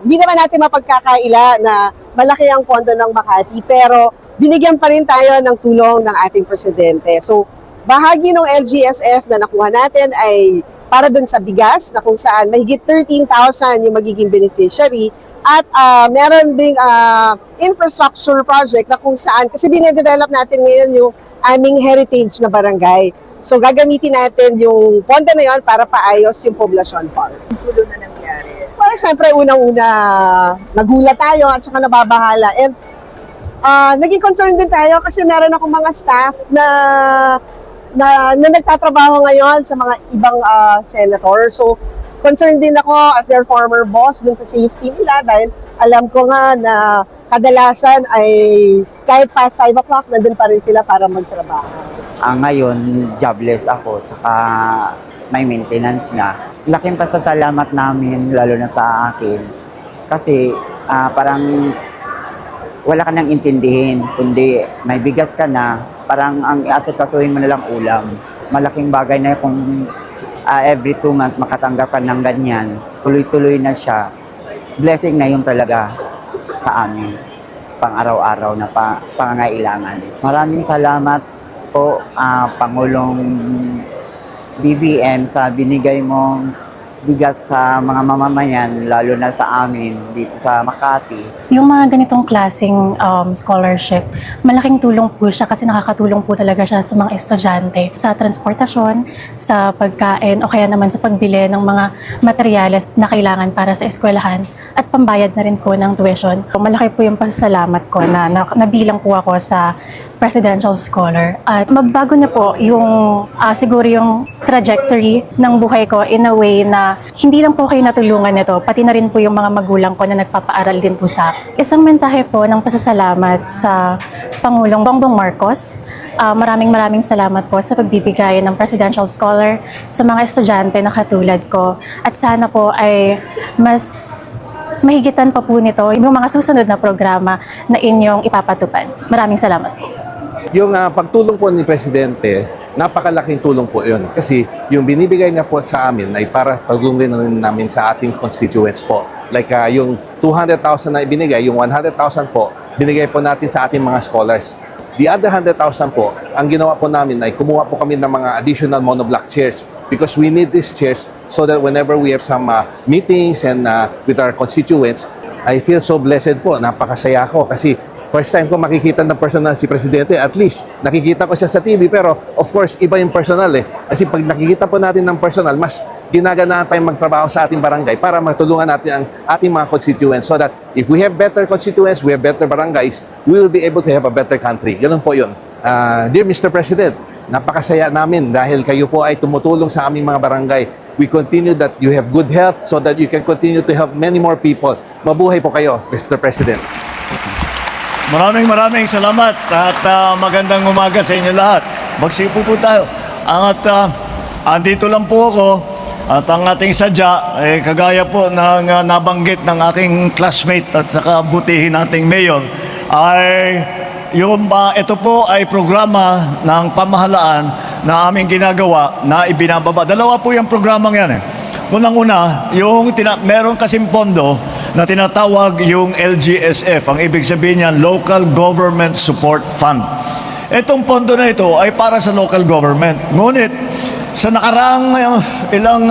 Hindi naman natin mapagkakaila na malaki ang pondo ng Makati, pero binigyan pa rin tayo ng tulong ng ating presidente. So, bahagi ng LGSF na nakuha natin ay para dun sa bigas, na kung saan mahigit 13,000 yung magiging beneficiary. At meron ding infrastructure project na kung saan, kasi dinedevelop natin ngayon yung aming heritage na barangay. So, gagamitin natin yung pondo na yon para paayos yung poblasyon park. Tulo na nangyari. Well, syempre, unang-una, nagulat tayo at saka nababahala. And naging concerned din tayo kasi meron akong mga staff na nagtatrabaho ngayon sa mga ibang senator. So, concerned din ako as their former boss dun sa safety nila dahil alam ko nga na kadalasan ay kahit past 5 o'clock, nandun pa rin sila para magtrabaho. Ngayon, jobless ako, tsaka may maintenance na. Laking pasasalamat namin, lalo na sa akin, kasi parang wala ka nang intindihin, kundi may bigas ka na, parang ang iasikasuhin mo na lang ulam. Malaking bagay na kung every 2 months makatanggap ka ng ganyan, tuloy-tuloy na siya. Blessing na yun talaga sa amin, pang araw-araw na pangangailangan. Maraming salamat po, Pangulong BBM, sa binigay mong bigas sa mga mamamayan, lalo na sa amin dito sa Makati. Yung mga ganitong klaseng scholarship, malaking tulong po siya kasi nakakatulong po talaga siya sa mga estudyante sa transportasyon, sa pagkain, o kaya naman sa pagbili ng mga materyales na kailangan para sa eskwelahan at pambayad na rin po ng tuition. Malaki po yung pasasalamat ko na nabilang po ako sa presidential scholar. At mabago na po yung siguro yung trajectory ng buhay ko in a way na hindi lang po kayo natulungan nito, pati na rin po yung mga magulang ko na nagpapaaral din po sa akin. Isang mensahe po ng pasasalamat sa Pangulong Bongbong Marcos. Maraming salamat po sa pagbibigay ng presidential scholar sa mga estudyante na katulad ko. At sana po ay mas mahigitan pa po nito yung mga susunod na programa na inyong ipapatupad. Maraming salamat po. Yung pagtulong po ni Presidente, napakalaking tulong po yun. Kasi yung binibigay niya po sa amin ay para tulungin rin namin sa ating constituents po. Like yung 200,000 na ibinigay, yung 100,000 po, binigay po natin sa ating mga scholars. The other 100,000 po, ang ginawa po namin ay kumuha po kami ng mga additional monoblock chairs because we need these chairs so that whenever we have some meetings and with our constituents, I feel so blessed po. Napakasaya ko kasi first time ko makikita ng personal si Presidente. At least, nakikita ko siya sa TV. Pero, of course, iba yung personal eh. Kasi pag nakikita po natin ng personal, mas ginaganaan tayong magtrabaho sa ating barangay para matulungan natin ang ating mga constituents so that if we have better constituents, we have better barangays, we will be able to have a better country. Ganun po yun. Dear Mr. President, napakasaya namin dahil kayo po ay tumutulong sa aming mga barangay. We continue that you have good health so that you can continue to help many more people. Mabuhay po kayo, Mr. President. Maraming salamat at magandang umaga sa inyo lahat. Magsipo po tayo. Andito lang po ako at ang ating sadya, kagaya po ng nabanggit ng aking classmate at saka butihin nating mayor, ay ito po ay programa ng pamahalaan na aming ginagawa na ibinababa. Dalawa po yung programang yan eh. Unang-una, meron kasing pondo na tinatawag yung LGSF. Ang ibig sabihin niyan, Local Government Support Fund. Itong pondo na ito ay para sa local government. Ngunit, sa nakaraang ilang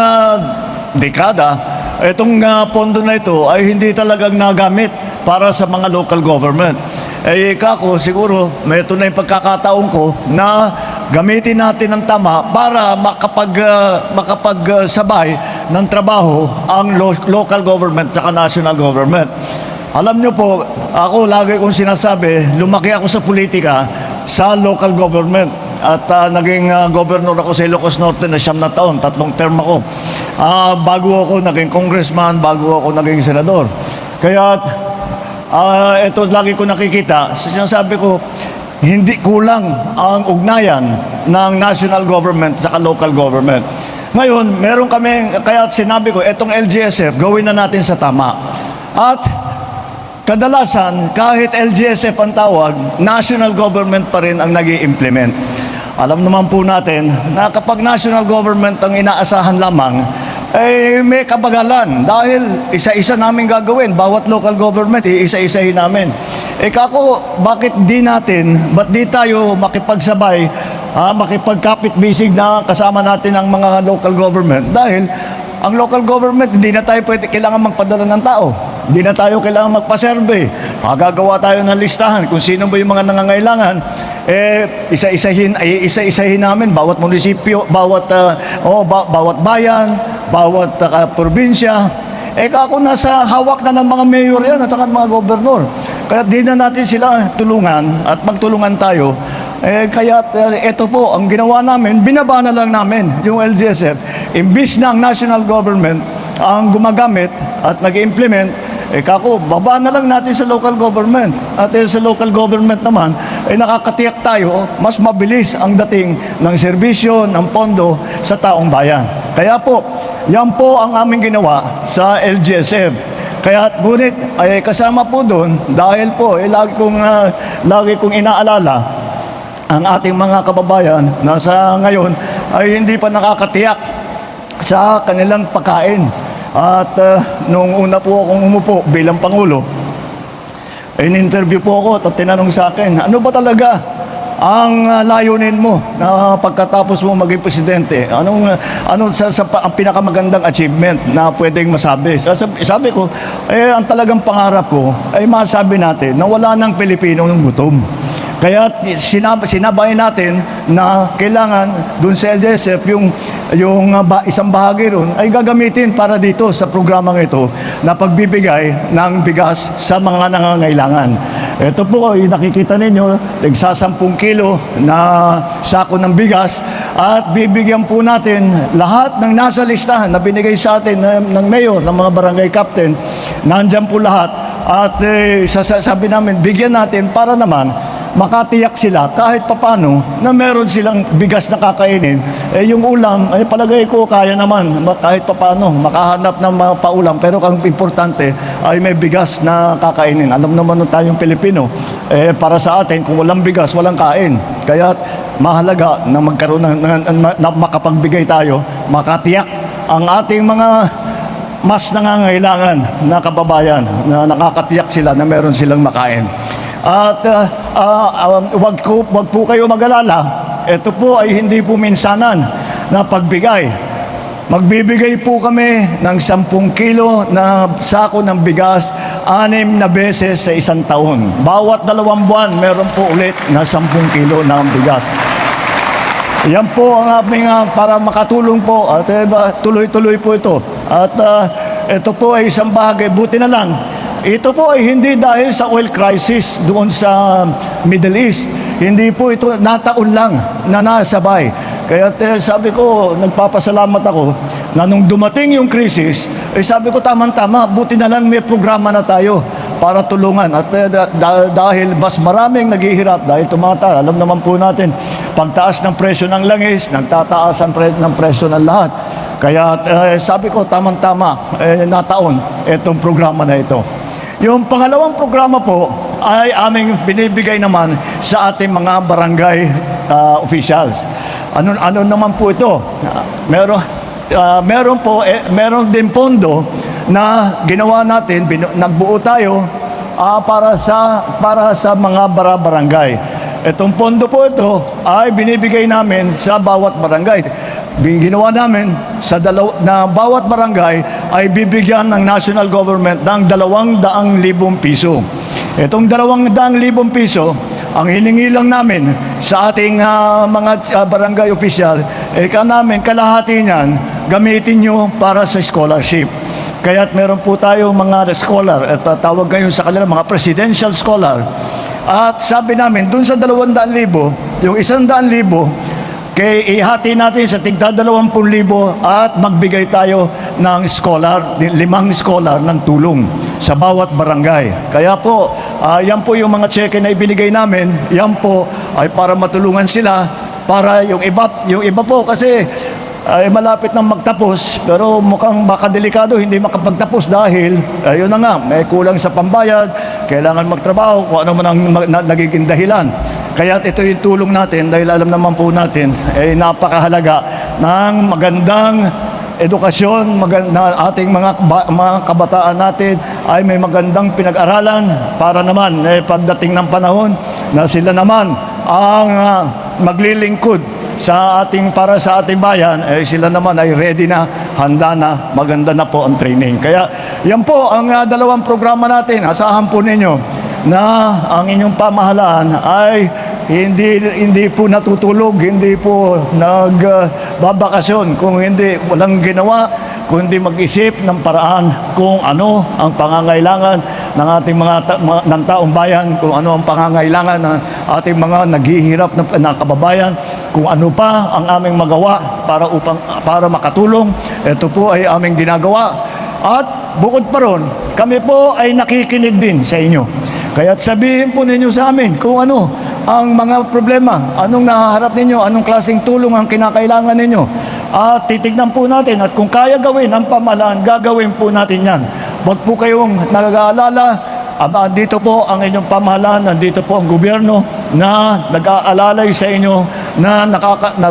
dekada, itong pondo na ito ay hindi talagang nagamit para sa mga local government. Kako, siguro, ito na yung pagkakataon ko na gamitin natin ng tama para makapagsabay ng trabaho ang local government at national government. Alam nyo po, ako lagi kong sinasabi, lumaki ako sa politika sa local government at naging governor ako sa Ilocos Norte na 9 na taon, 3 term ako. Bago ako naging congressman, bago ako naging senador. Kaya ito lagi ko nakikita, sinasabi ko, hindi kulang ang ugnayan ng national government sa local government. Ngayon, meron kami, kaya sinabi ko, itong LGSF, gawin na natin sa tama. At kadalasan, kahit LGSF ang tawag, national government pa rin ang nag-i-implement. Alam naman po natin na kapag national government ang inaasahan lamang, may kabagalan dahil isa-isa namin gagawin. Bawat local government, isa-isahin namin. Bakit ba't di tayo makipagsabay, makipagkapit-bisig na kasama natin ang mga local government? Dahil ang local government, hindi na tayo kailangan magpadala ng tao. Hindi na tayo kailangan magpa-survey. Gagawa tayo ng listahan kung sino ba yung mga nangangailangan. Isa-isahin namin bawat munisipyo, bawat bayan, bawat probinsya. Ako nasa hawak na ng mga mayor yan at saka ng mga gobernador. Kaya di na natin sila tulungan at magtulungan tayo. Ito po, ang ginawa namin, binaba na lang namin yung LGSF. Imbis na ang national government ang gumagamit at nag-implement, baba na lang natin sa local government. At sa local government naman, nakakatiyak tayo, mas mabilis ang dating ng serbisyo, ng pondo sa taong bayan. Kaya po, yan po ang aming ginawa sa LGSF. Ngunit kasama po doon, dahil po, lagi kong inaalala, ang ating mga kababayan na sa ngayon ay hindi pa nakakatiyak sa kanilang pagkain. At nung una po akong umupo bilang Pangulo, in-interview po ako at tinanong sa akin, ano ba talaga ang layunin mo na pagkatapos mo maging presidente? Ang pinakamagandang achievement na pwedeng masabi? Sabi ko, ang talagang pangarap ko ay masabi natin na wala ng Pilipino ng gutom. Kaya sinabay natin na kailangan dun sa LGSF yung isang bahagi ron ay gagamitin para dito sa programang ito na pagbibigay ng bigas sa mga nangangailangan. Ito po ay nakikita ninyo, tigsa 10 kilo na sako ng bigas at bibigyan po natin lahat ng nasa listahan na binigay sa atin ng mayor, ng mga barangay captain. Nandyan po lahat at sasabi namin, bigyan natin para naman makatiyak sila kahit papano na meron silang bigas na kakainin. Yung ulam, palagay ko kaya naman kahit papano makahanap ng mga paulam. Pero ang importante ay may bigas na kakainin. Alam naman ng tayong Pilipino, para sa atin, kung walang bigas, walang kain. Kaya mahalaga na magkaroon na makapagbigay tayo, makatiyak ang ating mga mas nangangailangan na kababayan na nakakatiyak sila na meron silang makain. At wag po kayo mag-alala. Ito po ay hindi po minsanan na pagbigay. Magbibigay po kami ng 10 kilo na sako ng bigas 6 na beses sa isang taon. Bawat 2 buwan, meron po ulit na 10 kilo ng bigas. Yan po ang aming para makatulong po at tuloy-tuloy po ito. At ito po ay isang bahagi. Buti na lang, ito po ay hindi dahil sa oil crisis doon sa Middle East. Hindi po ito nataon lang na nasabay. Kaya sabi ko, nagpapasalamat ako na nung dumating yung crisis, sabi ko tamang-tama, buti na lang may programa na tayo para tulungan. At dahil mas maraming naghihirap, dahil tumataas, alam naman po natin, pagtaas ng presyo ng langis, nagtataas ang ng presyo ng lahat. Kaya sabi ko, tamang-tama, nataon itong programa na ito. Yung pangalawang programa po ay aming binibigay naman sa ating mga barangay officials. Ano naman po ito? Meron din pondo na ginawa natin, nagbuo tayo para sa mga barangay. Itong pondo po ito ay binibigay namin sa bawat barangay. Ginawa namin na bawat barangay ay bibigyan ng national government ng 200,000 piso. Itong 200,000 piso, ang hiningi lang namin sa ating mga barangay official, kalahati niyan, gamitin nyo para sa scholarship. Kaya't meron po tayo mga scholar, at tawag ngayon sa kanila mga presidential scholar. At sabi namin, dun sa 200,000, yung 100,000, ihati natin sa tigda 20,000 at magbigay tayo ng 5 scholar ng tulong sa bawat barangay. Kaya po, yan po yung mga cheque na ibinigay namin, yan po ay para matulungan sila, para yung iba po kasi ay malapit nang magtapos pero mukhang baka delikado hindi makapagtapos dahil ayun na nga, may kulang sa pambayad, kailangan magtrabaho kung ano man ang nagiging dahilan. Kaya ito yung tulong natin dahil alam naman po natin ay napakahalaga ng magandang edukasyon, na ating mga kabataan natin ay may magandang pinag-aralan para naman pagdating ng panahon na sila naman ang maglilingkod para sa ating bayan, sila naman ay ready na, handa na, maganda na po ang training. Kaya yan po ang dalawang programa natin. Asahan po ninyo na ang inyong pamahalaan ay hindi po natutulog, hindi po nagbabakasyon, kung hindi walang ginawa, kundi mag-isip ng paraan kung ano ang pangangailangan ng ating ng taong bayan, kung ano ang pangangailangan ng ating mga naghihirap na kababayan, kung ano pa ang aming magawa para makatulong. Ito po ay aming ginagawa. At bukod pa ron, kami po ay nakikinig din sa inyo. Kaya't sabihin po ninyo sa amin kung ano ang mga problema, anong nahaharap ninyo, anong klaseng tulong ang kinakailangan ninyo. At titignan po natin at kung kaya gawin ang pamahalaan, gagawin po natin yan. Huwag po kayong nag-aalala, dito po ang inyong pamahalaan, nandito po ang gobyerno na nag-aalalay sa inyo, na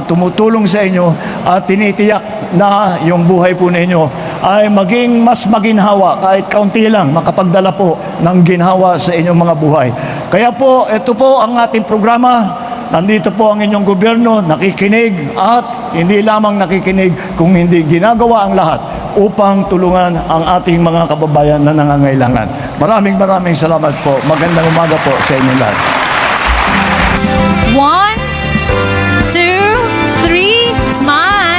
tumutulong sa inyo at tinitiyak na yung buhay po ninyo ay mas maginhawa, kahit kaunti lang, makapagdala po ng ginhawa sa inyong mga buhay. Kaya po, ito po ang ating programa. Nandito po ang inyong gobyerno, nakikinig at hindi lamang nakikinig, kung hindi ginagawa ang lahat upang tulungan ang ating mga kababayan na nangangailangan. Maraming salamat po. Magandang umaga po sa inyong lahat. 1, 2, 3, smile!